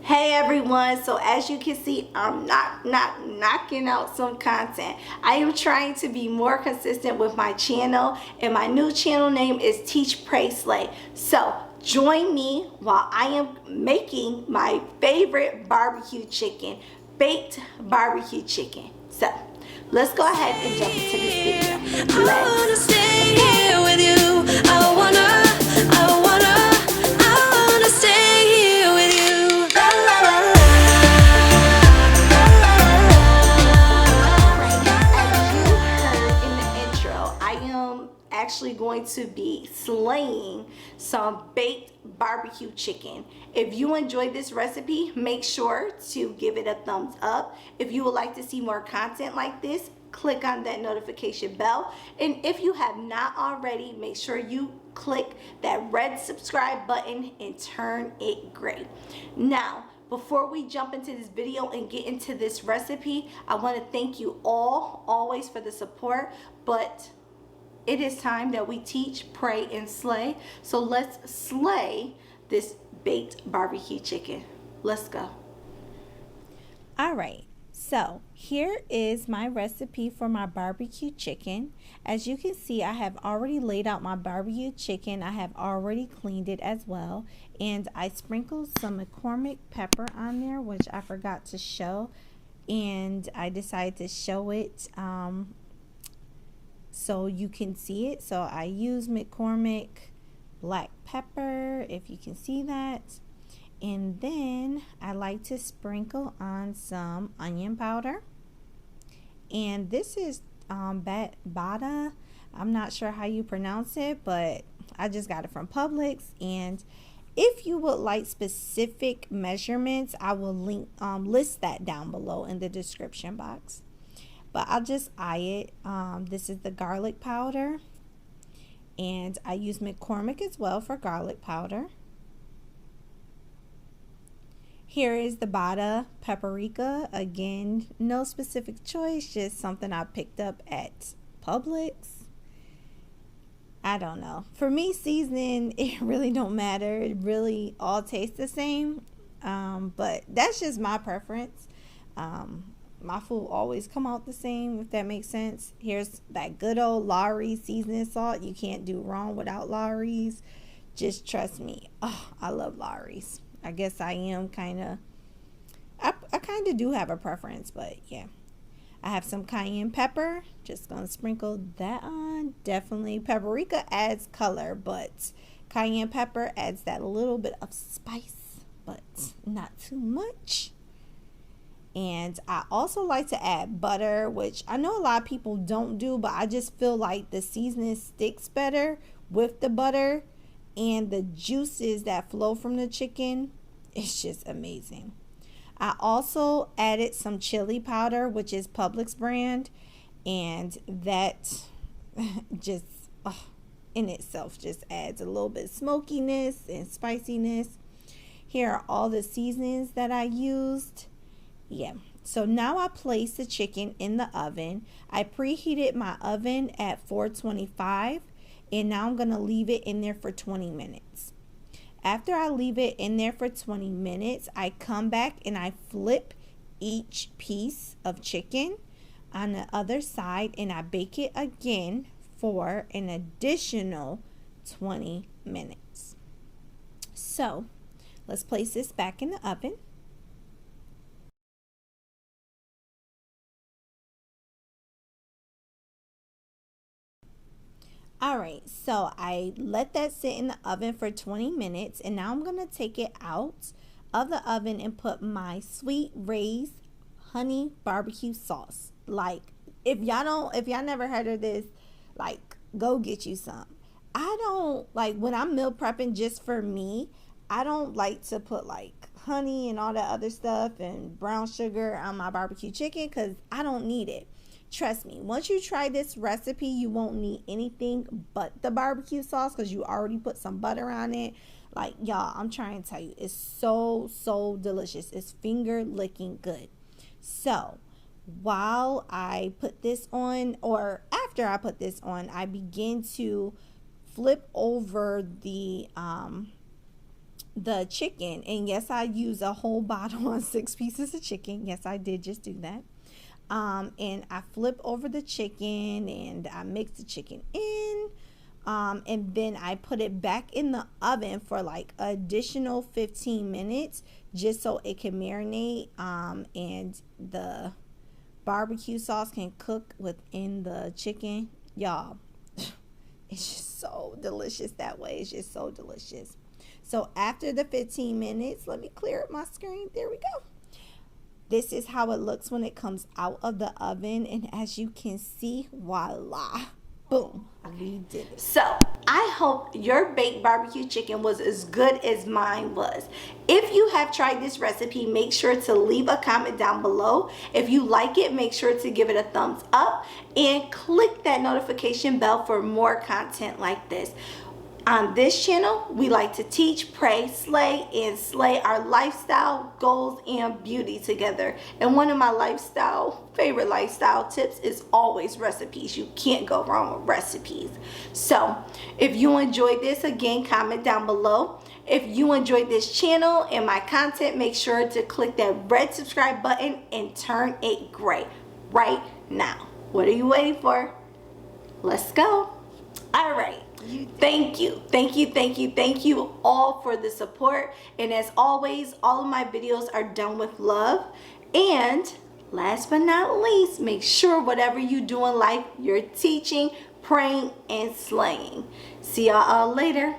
Hey everyone, so as you can see, I'm not knocking out some content. I am trying to be more consistent with my channel, and my new channel name is Teach Pray Slay. So join me while I am making my favorite barbecue chicken, baked barbecue chicken. So let's go ahead and jump into this video. Let's stay here with you. I wanna stay here with you. Actually going to be slaying some baked barbecue chicken. If you enjoyed this recipe, make sure to give it a thumbs up. If you would like to see more content like this, click on that notification bell. And if you have not already, make sure you click that red subscribe button and turn it gray. Now, before we jump into this video and get into this recipe, I want to thank you all always for the support, but it is time that we teach, pray, and slay. So let's slay this baked barbecue chicken. Let's go. All right, so here is my recipe for my barbecue chicken. As you can see, I have already laid out my barbecue chicken. I have already cleaned it as well. And I sprinkled some McCormick pepper on there, which I forgot to show. And I decided to show it so you can see it. So I use McCormick black pepper, if you can see that. And then I like to sprinkle on some onion powder. And this is Bada. I'm not sure how you pronounce it, but I just got it from Publix. And if you would like specific measurements, I will list that down below in the description box. But I'll just eye it. This is the garlic powder, and I use McCormick as well for garlic powder. Here is the Bada Paprika. Again, no specific choice, just something I picked up at Publix. I don't know. For me, seasoning, it really don't matter. It really all tastes the same. But that's just my preference. My food always come out the same, if that makes sense. Here's that good old Lawry's seasoning salt. You can't do wrong without Lawry's. Just trust me. Oh, I love Lawry's. I guess I am kind of, I kind of do have a preference, but yeah. I have some cayenne pepper. Just going to sprinkle that on. Definitely paprika adds color, but cayenne pepper adds that little bit of spice, but not too much. And I also like to add butter, which I know a lot of people don't do, but I just feel like the seasoning sticks better with the butter, and the juices that flow from the chicken, it's just amazing. I also added some chili powder, which is Publix brand, and that just in itself just adds a little bit of smokiness and spiciness. Here are all the seasonings that I used. Yeah, so now I place the chicken in the oven. I preheated my oven at 425, and now I'm going to leave it in there for 20 minutes. After I leave it in there for 20 minutes, I come back and I flip each piece of chicken on the other side, and I bake it again for an additional 20 minutes. So let's place this back in the oven. Alright, so I let that sit in the oven for 20 minutes, and now I'm going to take it out of the oven and put my sweet raised honey barbecue sauce. Like, if y'all never heard of this, like, go get you some. I don't, like, when I'm meal prepping just for me, I don't like to put like honey and all that other stuff and brown sugar on my barbecue chicken because I don't need it. Trust me, once you try this recipe, you won't need anything but the barbecue sauce because you already put some butter on it. Like, y'all, I'm trying to tell you, it's so delicious. It's finger licking good. So while I put this on, or after I put this on, I begin to flip over the the chicken. And yes, I use a whole bottle on 6 pieces of chicken. Yes, I did just do that. And I flip over the chicken and I mix the chicken in. And then I put it back in the oven for like additional 15 minutes just so it can marinate, and the barbecue sauce can cook within the chicken. Y'all, it's just so delicious that way. It's just so delicious. So after the 15 minutes, let me clear up my screen. There we go. This is how it looks when it comes out of the oven. And as you can see, voila. Boom, we did it. So I hope your baked barbecue chicken was as good as mine was. If you have tried this recipe, make sure to leave a comment down below. If you like it, make sure to give it a thumbs up and click that notification bell for more content like this. On this channel, we like to teach, pray, slay, and slay our lifestyle, goals, and beauty together. And one of my favorite lifestyle tips is always recipes. You can't go wrong with recipes. So if you enjoyed this, again, comment down below. If you enjoyed this channel and my content, make sure to click that red subscribe button and turn it gray right now. What are you waiting for? Let's go. All right. Thank you all for the support. And as always, all of my videos are done with love. And last but not least, make sure whatever you do in life, you're teaching, praying, and slaying. See y'all later.